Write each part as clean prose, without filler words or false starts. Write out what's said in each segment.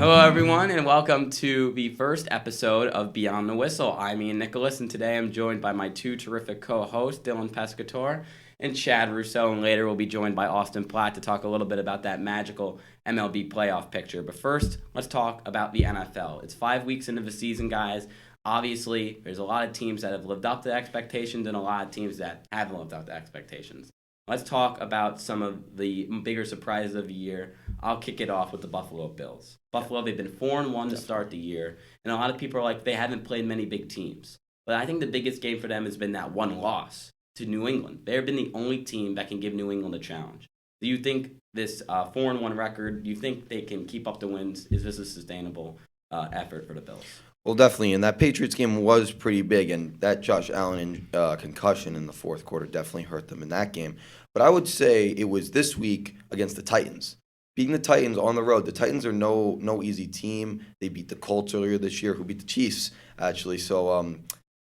Hello, everyone, and welcome to the first episode of Beyond the Whistle. I'm Ian Nicholas, and today I'm joined by my two terrific co-hosts, Dylan Pescatore and Chad Russo, and later we'll be joined by Austin Platt to talk a little bit about that magical MLB playoff picture. But first, let's talk about the NFL. It's 5 weeks into the season, guys. Obviously, there's a lot of teams that have lived up to expectations and a lot of teams that haven't lived up to expectations. Let's talk about some of the bigger surprises of the year. I'll kick it off with the Buffalo Bills. Buffalo, they've been 4-1 to start the year, and a lot of people are like, they haven't played many big teams. But I think the biggest game for them has been that one loss to New England. They've been the only team that can give New England a challenge. Do you think this 4-1 record, do you think they can keep up the wins? Is this a sustainable effort for the Bills? Well, definitely, and that Patriots game was pretty big, and that Josh Allen concussion in the fourth quarter definitely hurt them in that game. But I would say it was this week against the Titans. Beating the Titans on the road, the Titans are no easy team. They beat the Colts earlier this year, who beat the Chiefs, actually. So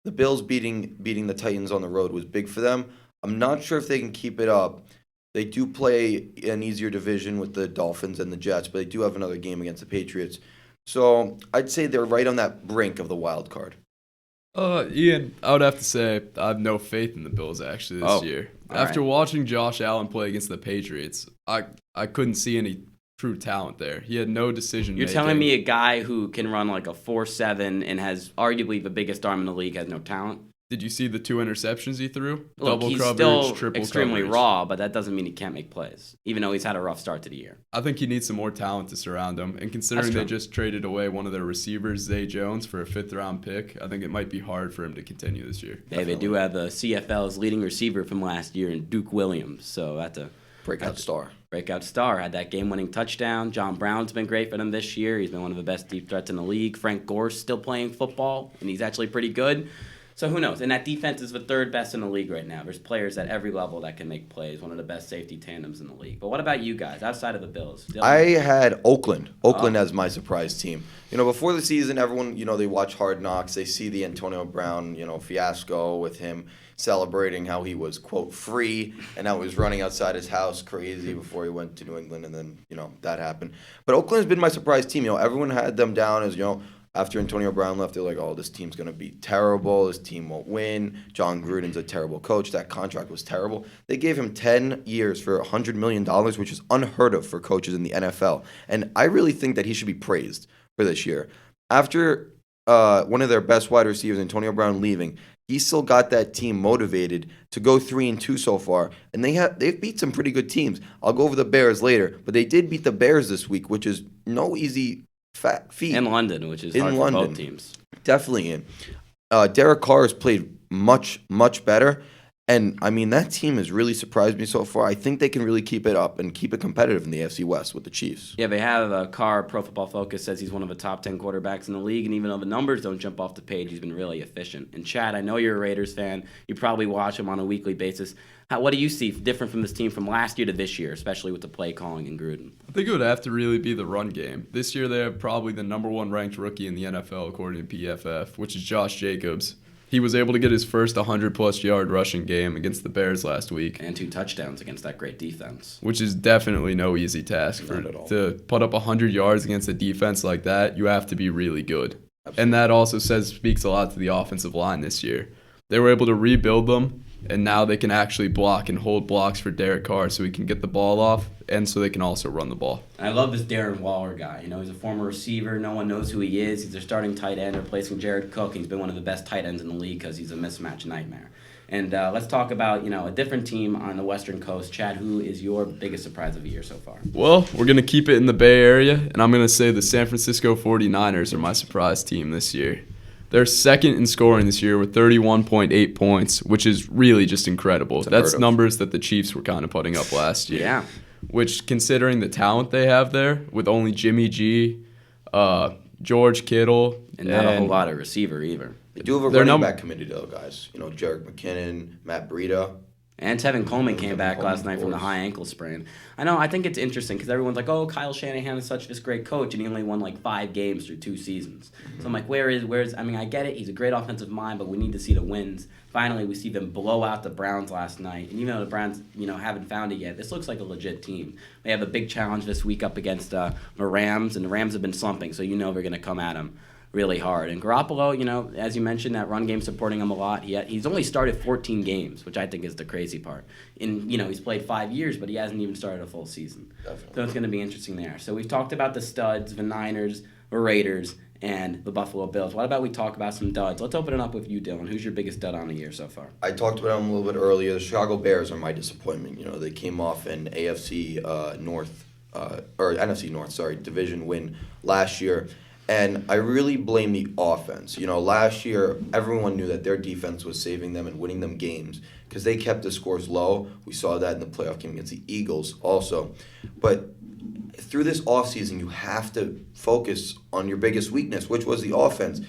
the Bills beating the Titans on the road was big for them. I'm not sure if they can keep it up. They do play an easier division with the Dolphins and the Jets, but they do have another game against the Patriots. So I'd say they're right on that brink of the wild card. Ian, I would have to say I have no faith in the Bills actually this year. After watching Josh Allen play against the Patriots, I couldn't see any true talent there. He had no decision making. You're telling me a guy who can run like a 4.7 and has arguably the biggest arm in the league has no talent? Did you see the 2 interceptions he threw? Look, Double he's coverage, still triple extremely coverage. raw, but that doesn't mean he can't make plays, even though he's had a rough start to the year. I think he needs some more talent to surround him. And considering they just traded away one of their receivers, Zay Jones, for a 5th-round pick, I think it might be hard for him to continue this year. They do have the CFL's leading receiver from last year in Duke Williams, so that's a Breakout star. Had that game-winning touchdown. John Brown's been great for them this year. He's been one of the best deep threats in the league. Frank Gore's still playing football, and he's actually pretty good. So who knows? And that defense is the 3rd best in the league right now. There's players at every level that can make plays. One of the best safety tandems in the league. But what about you guys outside of the Bills? Dylan? I had Oakland as my surprise team. Before the season, everyone, they watch Hard Knocks. They see the Antonio Brown, fiasco with him celebrating how he was, quote, free, and how he was running outside his house crazy before he went to New England, and then, that happened. But Oakland has been my surprise team. Everyone had them down as, after Antonio Brown left, they're like, oh, this team's going to be terrible. This team won't win. John Gruden's a terrible coach. That contract was terrible. They gave him 10 years for $100 million, which is unheard of for coaches in the NFL. And I really think that he should be praised for this year. After one of their best wide receivers, Antonio Brown, leaving, he still got that team motivated to go 3-2 so far. And they've beat some pretty good teams. I'll go over the Bears later. But they did beat the Bears this week, which is no easy feat. In London, which is hard for both teams. Definitely in. Derek Carr has played much, much better. And, that team has really surprised me so far. I think they can really keep it up and keep it competitive in the AFC West with the Chiefs. Yeah, they have Carr. Pro Football Focus says he's one of the top 10 quarterbacks in the league, and even though the numbers don't jump off the page, he's been really efficient. And Chad, I know you're a Raiders fan. You probably watch him on a weekly basis. What do you see different from this team from last year to this year, especially with the play calling in Gruden? I think it would have to really be the run game. This year they have probably the number 1 ranked rookie in the NFL according to PFF, which is Josh Jacobs. He was able to get his first 100-plus yard rushing game against the Bears last week. And 2 touchdowns against that great defense. Which is definitely no easy task. To put up 100 yards against a defense like that, you have to be really good. Absolutely. And that also speaks a lot to the offensive line this year. They were able to rebuild them, and now they can actually block and hold blocks for Derek Carr so he can get the ball off, and so they can also run the ball. I love this Darren Waller guy. He's a former receiver. No one knows who he is. He's their starting tight end replacing Jared Cook. He's been one of the best tight ends in the league because he's a mismatch nightmare. And let's talk about, a different team on the Western Coast. Chad, who is your biggest surprise of the year so far? Well, we're going to keep it in the Bay Area, and I'm going to say the San Francisco 49ers are my surprise team this year. They're 2nd in scoring this year with 31.8 points, which is really just incredible. That's numbers that the Chiefs were kind of putting up last year. Yeah. Which, considering the talent they have there, with only Jimmy G, George Kittle, and not a whole lot of receiver either. They do have a running back committee, though, guys. Jerick McKinnon, Matt Breida. And Tevin Coleman came Tevin back Coleman, last night from the high ankle sprain. I know, I think it's interesting because everyone's like, oh, Kyle Shanahan is such this great coach, and he only won like 5 games through 2 seasons. So I'm like, where's, I mean, I get it, he's a great offensive mind, but we need to see the wins. Finally, we see them blow out the Browns last night. And even though the Browns, haven't found it yet, this looks like a legit team. They have a big challenge this week up against the Rams, and the Rams have been slumping, so they're going to come at them really hard. And Garoppolo, as you mentioned, that run game supporting him a lot. He's only started 14 games, which I think is the crazy part. And, he's played 5 years, but he hasn't even started a full season. Definitely. So it's going to be interesting there. So we've talked about the studs, the Niners, the Raiders, and the Buffalo Bills. What about we talk about some duds? Let's open it up with you, Dylan. Who's your biggest dud on the year so far? I talked about them a little bit earlier. The Chicago Bears are my disappointment. They came off an NFC North, or NFC North, division win last year. And I really blame the offense. Last year, everyone knew that their defense was saving them and winning them games because they kept the scores low. We saw that in the playoff game against the Eagles also. But through this offseason, you have to focus on your biggest weakness, which was the offense.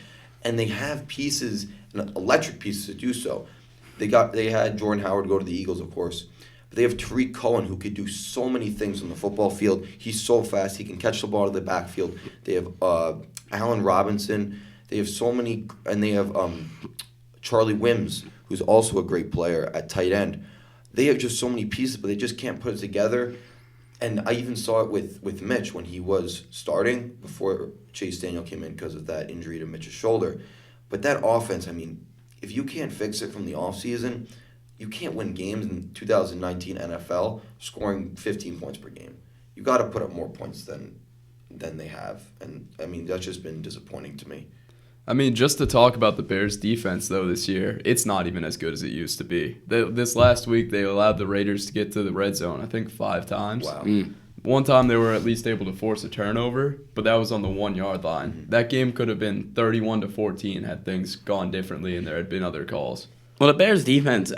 And they have pieces, electric pieces to do so. They had Jordan Howard go to the Eagles, of course. But they have Tariq Cohen, who could do so many things on the football field. He's so fast. He can catch the ball out of the backfield. They have Allen Robinson. They have so many, and they have Charlie Wims, who's also a great player at tight end. They have just so many pieces, but they just can't put it together. And I even saw it with Mitch when he was starting before Chase Daniel came in because of that injury to Mitch's shoulder. But that offense, if you can't fix it from the offseason, you can't win games in 2019 NFL scoring 15 points per game. You got to put up more points than they have. And, that's just been disappointing to me. Just to talk about the Bears' defense, though, this year, it's not even as good as it used to be. This last week, they allowed the Raiders to get to the red zone, I think, 5 times. Wow. One time, they were at least able to force a turnover, but that was on the 1-yard line. Mm-hmm. That game could have been 31-14 had things gone differently and there had been other calls. Well, the Bears' defense,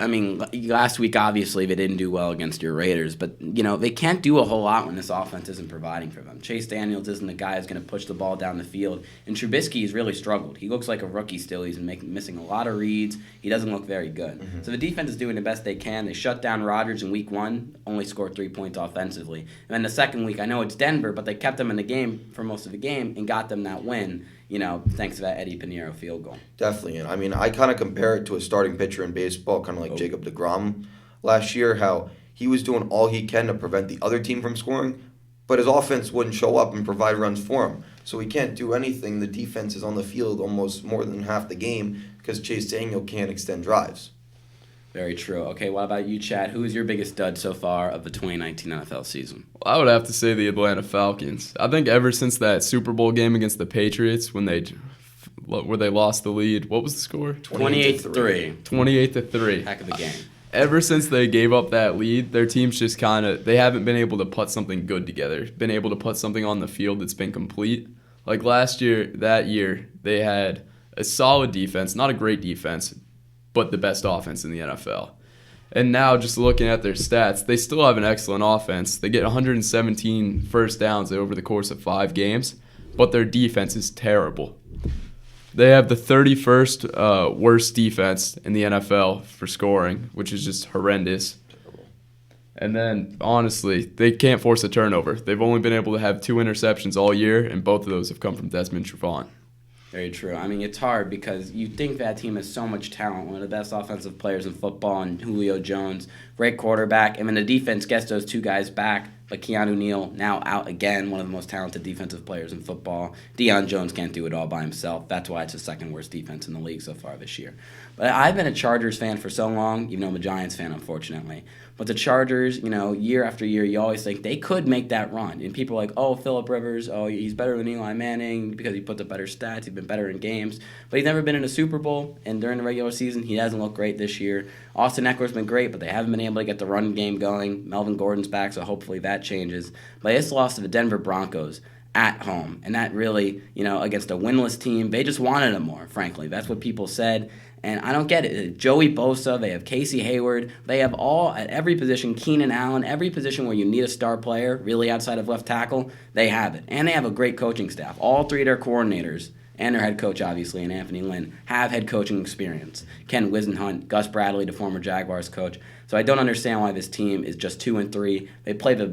last week, obviously, they didn't do well against your Raiders, but, they can't do a whole lot when this offense isn't providing for them. Chase Daniels isn't the guy who's going to push the ball down the field, and Trubisky has really struggled. He looks like a rookie still. He's missing a lot of reads. He doesn't look very good. Mm-hmm. So the defense is doing the best they can. They shut down Rodgers in week 1, only scored 3 points offensively. And then the second week, I know it's Denver, but they kept them in the game for most of the game and got them that win. Thanks to that Eddie Pinheiro field goal. Definitely. And I kind of compare it to a starting pitcher in baseball, kind of like Jacob deGrom last year, how he was doing all he can to prevent the other team from scoring, but his offense wouldn't show up and provide runs for him. So he can't do anything. The defense is on the field almost more than half the game because Chase Daniel can't extend drives. Very true. Okay, what about you, Chad? Who is your biggest dud so far of the 2019 NFL season? Well, I would have to say the Atlanta Falcons. I think ever since that Super Bowl game against the Patriots where they lost the lead, what was the score? 28-3. 28-3. Heck of a game. Ever since they gave up that lead, their team's just they haven't been able to put something good together, been able to put something on the field that's been complete. Like that year, they had a solid defense, not a great defense, but the best offense in the NFL. And now, just looking at their stats, they still have an excellent offense. They get 117 first downs over the course of 5 games, but their defense is terrible. They have the 31st worst defense in the NFL for scoring, which is just horrendous. And then, honestly, they can't force a turnover. They've only been able to have 2 interceptions all year, and both of those have come from Desmond Trufant. Very true. It's hard because you think that team has so much talent, one of the best offensive players in football, and Julio Jones, great quarterback. The defense gets those 2 guys back, but Keanu Neal now out again, one of the most talented defensive players in football. Deion Jones can't do it all by himself. That's why it's the second worst defense in the league so far this year. But I've been a Chargers fan for so long, even though I'm a Giants fan, unfortunately. But the Chargers, year after year, you always think they could make that run. And people are like, oh, Phillip Rivers, oh, he's better than Eli Manning because he puts up better stats. He's been better in games. But he's never been in a Super Bowl. And during the regular season, he hasn't looked great this year. Austin Eckler's been great, but they haven't been able to get the run game going. Melvin Gordon's back, so hopefully that changes. But it's lost to the Denver Broncos at home. And that really, against a winless team, they just wanted him more, frankly. That's what people said. And I don't get it. Joey Bosa, they have Casey Hayward. They have all, at every position, Keenan Allen, every position where you need a star player, really outside of left tackle, they have it. And they have a great coaching staff. All 3 of their coordinators and their head coach, obviously, and Anthony Lynn, have head coaching experience. Ken Wisenhunt, Gus Bradley, the former Jaguars coach. So I don't understand why this team is just 2-3. They play the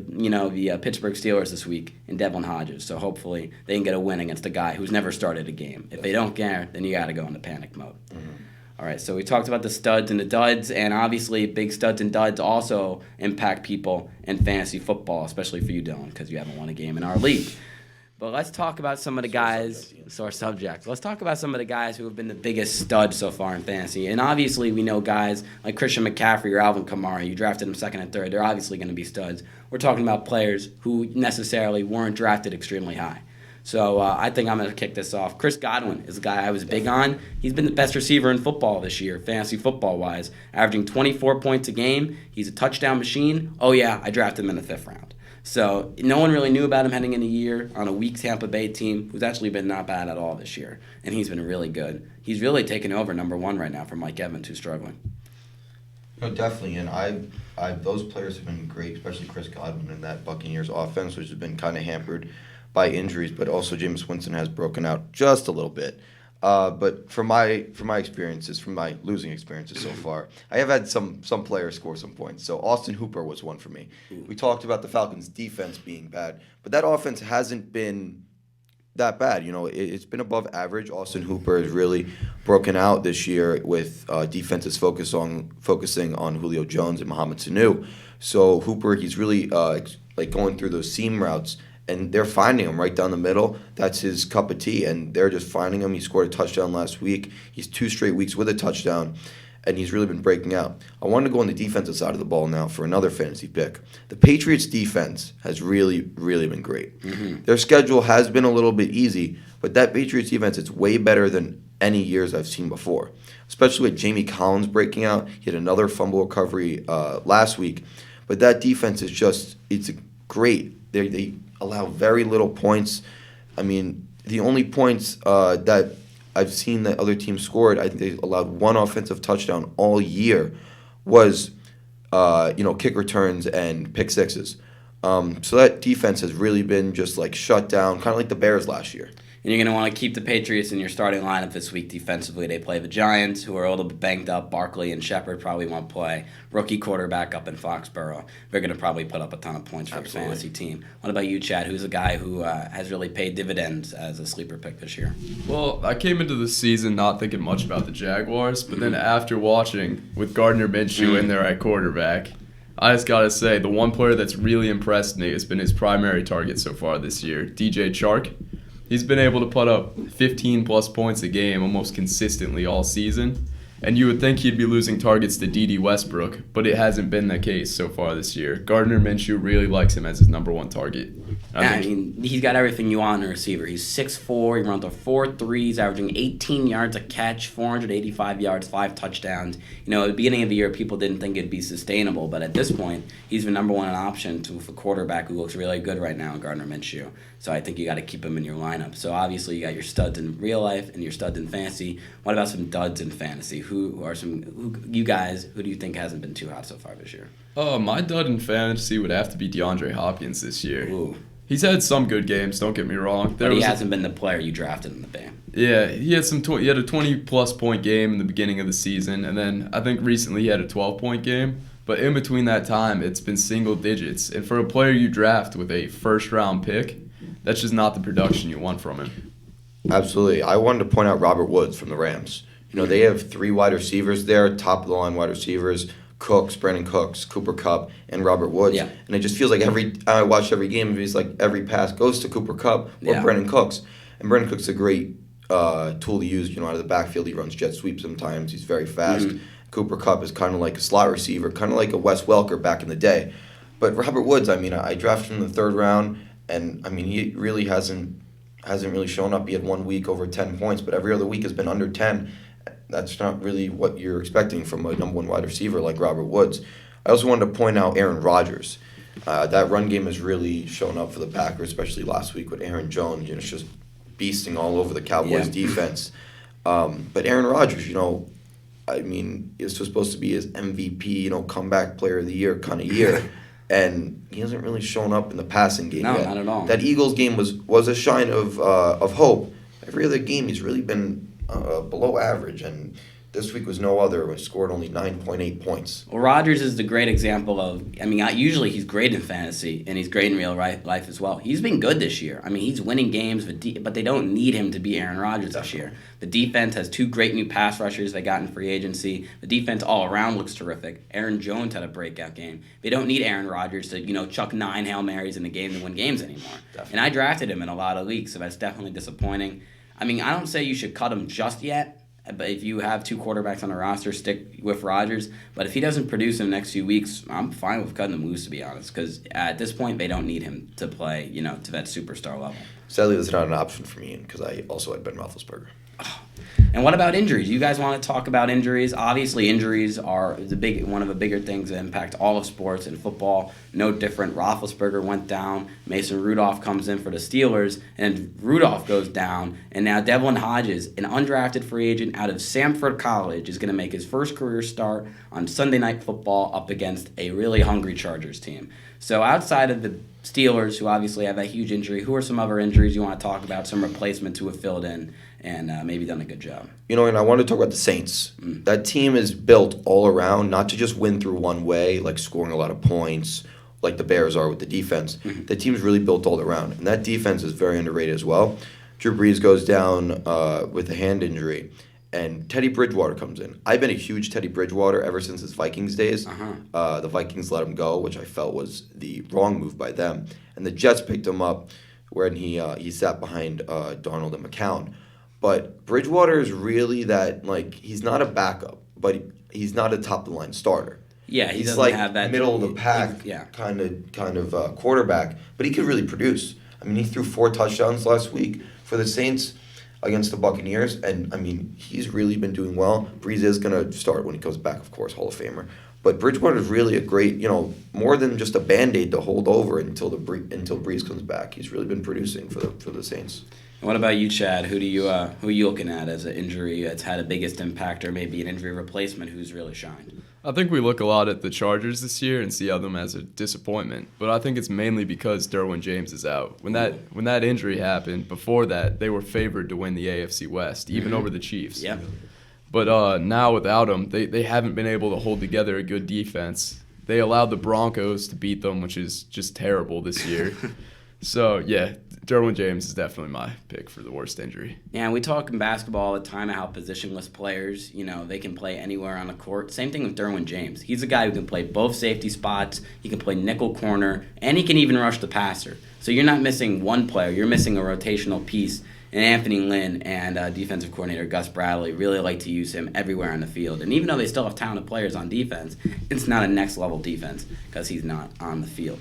Pittsburgh Steelers this week in Devlin Hodges. So hopefully they can get a win against a guy who's never started a game. If they don't care, then you got to go into panic mode. Mm-hmm. All right, so we talked about the studs and the duds, and obviously big studs and duds also impact people in fantasy football, especially for you, Dylan, because you haven't won a game in our league. But let's talk about some of the guys. Sore subject. Let's talk about some of the guys who have been the biggest studs so far in fantasy. And obviously, we know guys like Christian McCaffrey or Alvin Kamara. You drafted them second and third. They're obviously going to be studs. We're talking about players who necessarily weren't drafted extremely high. So I think I'm going to kick this off. Chris Godwin is a guy I was big on. He's been the best receiver in football this year, fantasy football-wise, averaging 24 points a game. He's a touchdown machine. Oh, yeah, I drafted him in the 5th round. So no one really knew about him heading in the year on a weak Tampa Bay team who's actually been not bad at all this year. And he's been really good. He's really taken over number 1 right now for Mike Evans, who's struggling. No, definitely. And I those players have been great, especially Chris Godwin in that Buccaneers offense, which has been kind of hampered by injuries. But also Jameis Winston has broken out just a little bit. But from my experiences, from my losing experiences so far, I have had some players score some points. So Austin Hooper was one for me. We talked about the Falcons' defense being bad, but that offense hasn't been that bad. You know, it's been above average. Austin Hooper has really broken out this year with defenses focusing on Julio Jones and Mohamed Sanu. So Hooper, he's really like going through those seam routes. And they're finding him right down the middle. That's his cup of tea, and they're just finding him. He scored a touchdown last week. He's 2 straight weeks with a touchdown, and he's really been breaking out. I wanted to go on the defensive side of the ball now for another fantasy pick. The Patriots' defense has really, really been great. Mm-hmm. Their schedule has been a little bit easy, but that Patriots defense is way better than any years I've seen before, especially with Jamie Collins breaking out. He had another fumble recovery last week, but that defense is it's great. They allow very little points. I mean, the only points that I've seen that other teams scored, I think they allowed 1 offensive touchdown all year, was kick returns and pick sixes. So that defense has really been just like shut down, kind of like the Bears last year. And you're going to want to keep the Patriots in your starting lineup this week defensively. They play the Giants, who are a little bit banged up. Barkley and Shepard probably won't play. Rookie quarterback up in Foxborough. They're going to probably put up a ton of points for the fantasy team. What about you, Chad? Who's a guy who has really paid dividends as a sleeper pick this year? Well, I came into the season not thinking much about the Jaguars, but then after watching with Gardner Minshew in there at quarterback, I just got to say, the one player that's really impressed me has been his primary target so far this year, DJ Chark. He's been able to put up 15-plus points a game almost consistently all season. And you would think he'd be losing targets to D.D. Westbrook, but it hasn't been the case so far this year. Gardner Minshew really likes him as his number 1 target. I mean, he's got everything you want in a receiver. He's 6'4", he runs a 4.3, he's averaging 18 yards a catch, 485 yards, 5 touchdowns. You know, at the beginning of the year, people didn't think it'd be sustainable, but at this point, he's the number 1 option for quarterback who looks really good right now, Gardner Minshew. So I think you got to keep him in your lineup. So obviously, you got your studs in real life and your studs in fantasy. What about some duds in fantasy? Who do you think hasn't been too hot so far this year? My dud in fantasy would have to be DeAndre Hopkins this year. Ooh. He's had some good games, don't get me wrong. But he hasn't been the player you drafted in the game. Yeah, he had a 20-plus point game in the beginning of the season, and then I think recently he had a 12-point game. But in between that time, it's been single digits. And for a player you draft with a first-round pick, that's just not the production you want from him. Absolutely. I wanted to point out Robert Woods from the Rams. You know, they have 3 wide receivers there, top-of-the-line wide receivers, Brandon Cooks, Cooper Kupp, and Robert Woods. Yeah. And it just feels like I watch every game, it's like every pass goes to Cooper Kupp or Brandon Cooks. And Brandon Cooks is a great tool to use, out of the backfield. He runs jet sweeps sometimes. He's very fast. Mm-hmm. Cooper Kupp is kind of like a slot receiver, kind of like a Wes Welker back in the day. But Robert Woods, I drafted him in the 3rd round, and, he really hasn't really shown up. He had 1 week over 10 points, but every other week has been under 10. That's not really what you're expecting from a number 1 wide receiver like Robert Woods. I also wanted to point out Aaron Rodgers. That run game has really shown up for the Packers, especially last week with Aaron Jones, just beasting all over the Cowboys defense. But Aaron Rodgers, it's supposed to be his MVP, comeback player of the year kind of year. And he hasn't really shown up in the passing game yet. No, not at all. That Eagles game was a shine of hope. every other game he's really been below average, and this week was no other. He scored only 9.8 points. Well, Rodgers is the great example of, usually he's great in fantasy, and he's great in real life as well. He's been good this year. He's winning games, but they don't need him to be Aaron Rodgers this year. The defense has 2 great new pass rushers they got in free agency. The defense all around looks terrific. Aaron Jones had a breakout game. They don't need Aaron Rodgers to, chuck 9 Hail Marys in the game to win games anymore. Definitely. And I drafted him in a lot of leagues, so that's definitely disappointing. I don't say you should cut him just yet. But if you have 2 quarterbacks on the roster, stick with Rodgers. But if he doesn't produce in the next few weeks, I'm fine with cutting him loose, to be honest. Because at this point, they don't need him to play, to that superstar level. Sadly, that's not an option for me because I also had Ben Roethlisberger. And what about injuries? You guys want to talk about injuries? Obviously, injuries are one of the bigger things that impact all of sports and football. No different. Roethlisberger went down. Mason Rudolph comes in for the Steelers, and Rudolph goes down. And now Devlin Hodges, an undrafted free agent out of Samford College, is going to make his first career start on Sunday Night Football up against a really hungry Chargers team. So outside of the Steelers, who obviously have a huge injury, who are some other injuries you want to talk about, some replacements who have filled in and maybe done a good job? And I want to talk about the Saints. That team is built all around, not to just win through one way, like scoring a lot of points, like the Bears are with the defense. The team's really built all around, and that defense is very underrated as well. Drew Brees goes down with a hand injury, and Teddy Bridgewater comes in. I've been a huge Teddy Bridgewater ever since his Vikings days. The Vikings let him go, which I felt was the wrong move by them, and the Jets picked him up when he sat behind Darnold and McCown. But Bridgewater is really that, he's not a backup, but he's not a top-of-the-line starter. Yeah, he's doesn't have that middle-of-the-pack kind of quarterback, but he could really produce. He threw 4 touchdowns last week for the Saints against the Buccaneers, and, he's really been doing well. Brees is going to start when he comes back, of course, Hall of Famer. But Bridgewater is really a great, more than just a Band-Aid to hold over until Brees comes back. He's really been producing for the Saints. What about you, Chad? Who are you looking at as an injury that's had a biggest impact, or maybe an injury replacement who's really shined? I think we look a lot at the Chargers this year and see them as a disappointment, but I think it's mainly because Derwin James is out. When that injury happened, before that, they were favored to win the AFC West, even over the Chiefs. Yep. But now without him, they haven't been able to hold together a good defense. They allowed the Broncos to beat them, which is just terrible this year. So, yeah, Derwin James is definitely my pick for the worst injury. Yeah, and we talk in basketball all the time about how positionless players, they can play anywhere on the court. Same thing with Derwin James. He's a guy who can play both safety spots, he can play nickel corner, and he can even rush the passer. So you're not missing one player, you're missing a rotational piece. And Anthony Lynn and defensive coordinator Gus Bradley really like to use him everywhere on the field. And even though they still have talented players on defense, it's not a next-level defense because he's not on the field.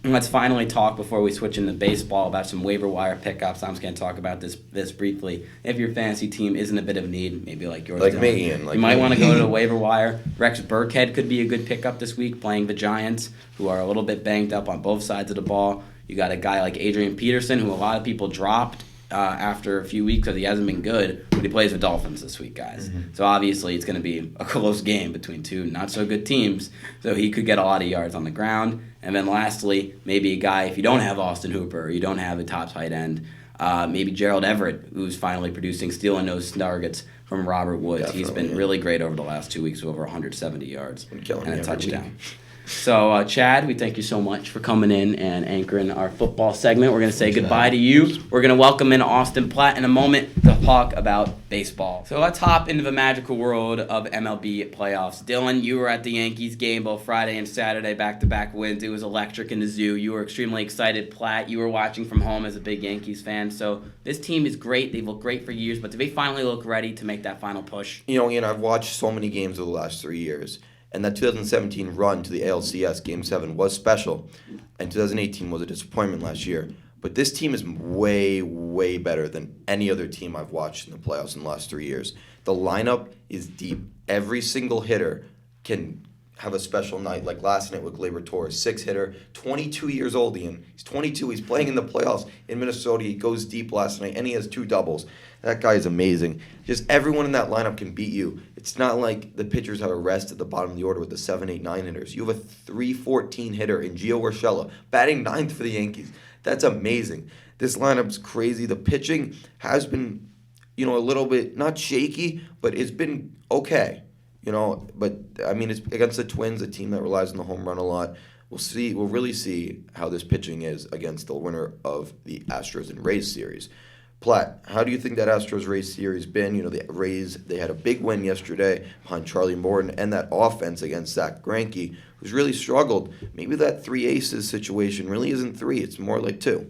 And let's finally talk, before we switch into baseball, about some waiver wire pickups. I'm just going to talk about this briefly. If your fantasy team is in a bit of need, maybe like yours, like me, Ian, you might want to go to the waiver wire. Rex Burkhead could be a good pickup this week, playing the Giants, who are a little bit banged up on both sides of the ball. You got a guy like Adrian Peterson, who a lot of people dropped after a few weeks because he hasn't been good, but he plays the Dolphins this week, guys. So obviously it's going to be a close game between 2 not-so-good teams, so he could get a lot of yards on the ground. And then lastly, maybe a guy, if you don't have Austin Hooper, or you don't have a top tight end, maybe Gerald Everett, who's finally producing, stealing those targets from Robert Woods. Definitely. He's been really great over the last 2 weeks with over 170 yards and a touchdown. So, Chad, we thank you so much for coming in and anchoring our football segment. We're going to say goodbye to you. We're going to welcome in Austin Platt in a moment to talk about baseball. So let's hop into the magical world of MLB playoffs. Dylan, you were at the Yankees game both Friday and Saturday, back-to-back wins. It was electric in the zoo. You were extremely excited. Platt, you were watching from home as a big Yankees fan. So this team is great. They've looked great for years, but do they finally look ready to make that final push? Ian, I've watched so many games over the last 3 years. And that 2017 run to the ALCS Game 7 was special, and 2018 was a disappointment last year. But this team is way, way better than any other team I've watched in the playoffs in the last 3 years. The lineup is deep. Every single hitter can have a special night, like last night with Gleyber Torres, 6-hitter, 22 years old, Ian. He's 22. He's playing in the playoffs in Minnesota. He goes deep last night, and he has 2 doubles. That guy is amazing. Just everyone in that lineup can beat you. It's not like the pitchers have a rest at the bottom of the order with the 7, 8, 9 hitters. You have a 314 hitter in Gio Urshela, batting ninth for the Yankees. That's amazing. This lineup's crazy. The pitching has been, a little bit, not shaky, but it's been okay. But I mean, it's against the Twins, a team that relies on the home run a lot. We'll really see how this pitching is against the winner of the Astros and Rays series. Platt, how do you think that Astros-Rays series been? The Rays, they had a big win yesterday behind Charlie Morton and that offense against Zach Greinke, who's really struggled. Maybe that 3 aces situation really isn't 3, it's more like 2.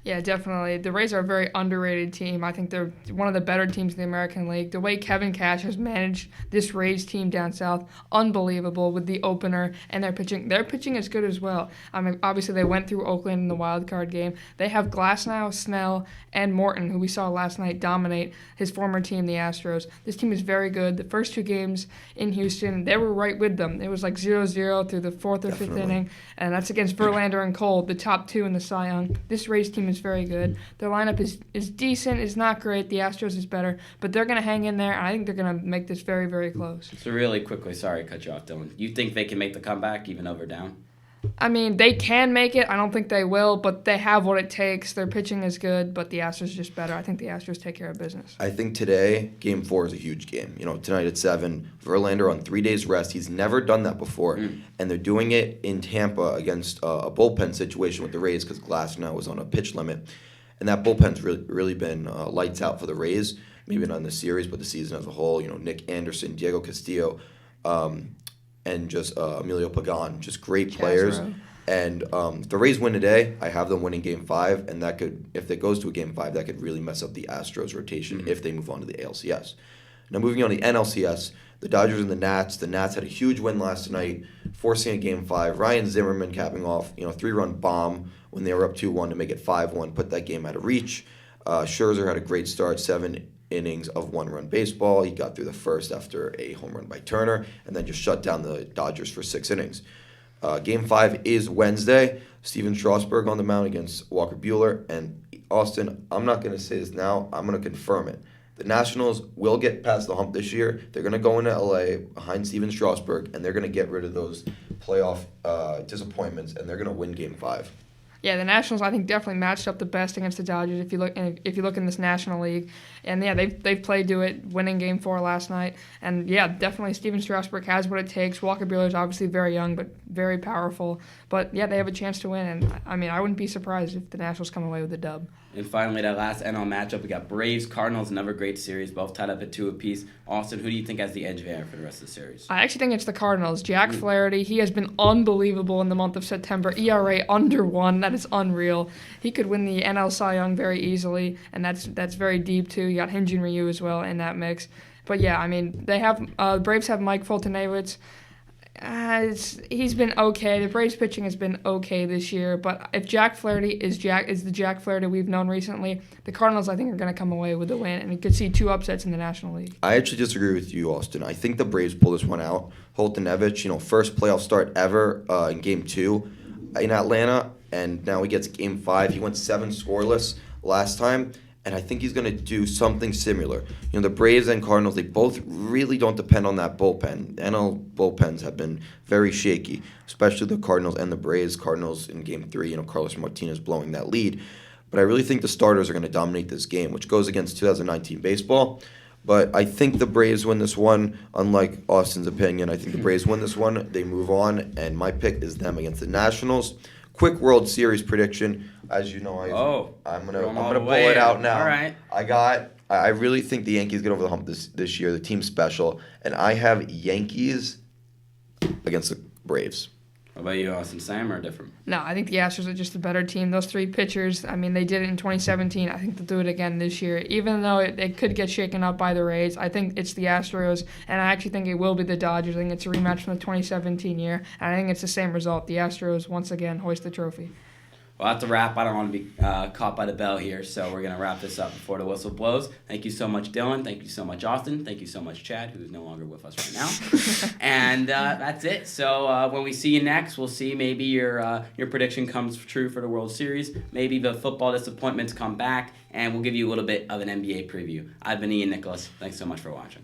Yeah, definitely. The Rays are a very underrated team. I think they're one of the better teams in the American League. The way Kevin Cash has managed this Rays team down south, unbelievable with the opener and their pitching. Their pitching is good as well. I mean, obviously they went through Oakland in the wild card game. They have Glasnow, Snell, and Morton, who we saw last night dominate his former team, the Astros. This team is very good. The first 2 games in Houston, they were right with them. It was like 0-0 through the 4th or 5th inning, and that's against Verlander and Cole, the top 2 in the Cy Young. This Rays team is very good. Their lineup is decent. It's not great. The Astros is better, but they're going to hang in there, and I think they're going to make this very, very close. So really quickly, sorry to cut you off, Dylan. You think they can make the comeback even though they're down? I mean, they can make it. I don't think they will, but they have what it takes. Their pitching is good, but the Astros is just better. I think the Astros take care of business. I think today, Game 4 is a huge game. Tonight at 7, Verlander on 3 days rest. He's never done that before, and they're doing it in Tampa against a bullpen situation with the Rays because Glasnow was on a pitch limit. And that bullpen's really been lights out for the Rays, maybe not in the series, but the season as a whole. Nick Anderson, Diego Castillo, and just Emilio Pagan, just great players. And if the Rays win today, I have them winning Game 5, and that could, if it goes to a Game 5, that could really mess up the Astros rotation if they move on to the ALCS. Now moving on to the NLCS, the Dodgers and the Nats. The Nats had a huge win last night, forcing a Game 5. Ryan Zimmerman capping off, 3-run bomb when they were up 2-1 to make it 5-1, put that game out of reach. Scherzer had a great start, 7 innings of 1-run baseball. He got through the first after a home run by Turner, and then just shut down the Dodgers for 6 innings. Game 5 is Wednesday. Steven Strasburg on the mound against Walker Buehler. And Austin, I'm not going to say this now. I'm going to confirm it. The Nationals will get past the hump this year. They're going to go into L.A. behind Steven Strasburg, and they're going to get rid of those playoff disappointments, and they're going to win Game 5. Yeah, the Nationals I think definitely matched up the best against the Dodgers if you look in this National League, and yeah they've played to it, winning Game 4 last night, and yeah definitely Steven Strasburg has what it takes. Walker Buehler is obviously very young but very powerful, but yeah they have a chance to win, and I mean I wouldn't be surprised if the Nationals come away with a dub. And finally, that last NL matchup, we got Braves, Cardinals, another great series, both tied up at 2 apiece. Austin, who do you think has the edge there for the rest of the series? I actually think it's the Cardinals. Jack Flaherty, he has been unbelievable in the month of September. ERA under 1, that is unreal. He could win the NL Cy Young very easily, and that's very deep too. You got Hyun-Jin Ryu as well in that mix. But yeah, I mean, they have Braves have Mike Foltynewicz. He's been okay. The Braves pitching has been okay this year, but if Jack Flaherty is the Jack Flaherty we've known recently, the Cardinals I think are going to come away with a win, and you could see 2 upsets in the National League. I actually disagree with you, Austin. I think the Braves pull this one out. Foltynewicz, first playoff start ever in Game 2 in Atlanta, and now he gets Game 5. He went 7 scoreless last time. And I think he's going to do something similar. The Braves and Cardinals, they both really don't depend on that bullpen. NL bullpens have been very shaky, especially the Cardinals and the Braves. Cardinals in Game 3, Carlos Martinez blowing that lead. But I really think the starters are going to dominate this game, which goes against 2019 baseball. But I think the Braves win this one, unlike Austin's opinion. I think the Braves win this one. They move on, and my pick is them against the Nationals. Quick World Series prediction. As you know, I'm gonna pull it out now. All right. I really think the Yankees get over the hump this year. The team's special, and I have Yankees against the Braves. What about you, Austin? Same or different? No, I think the Astros are just a better team. Those 3 pitchers, I mean, they did it in 2017. I think they'll do it again this year. Even though it could get shaken up by the Rays, I think it's the Astros, and I actually think it will be the Dodgers. I think it's a rematch from the 2017 year, and I think it's the same result. The Astros, once again, hoist the trophy. Well, that's a wrap. I don't want to be caught by the bell here, so we're going to wrap this up before the whistle blows. Thank you so much, Dylan. Thank you so much, Austin. Thank you so much, Chad, who's no longer with us right now. And that's it. So when we see you next, we'll see maybe your prediction comes true for the World Series. Maybe the football disappointments come back, and we'll give you a little bit of an NBA preview. I've been Ian Nicholas. Thanks so much for watching.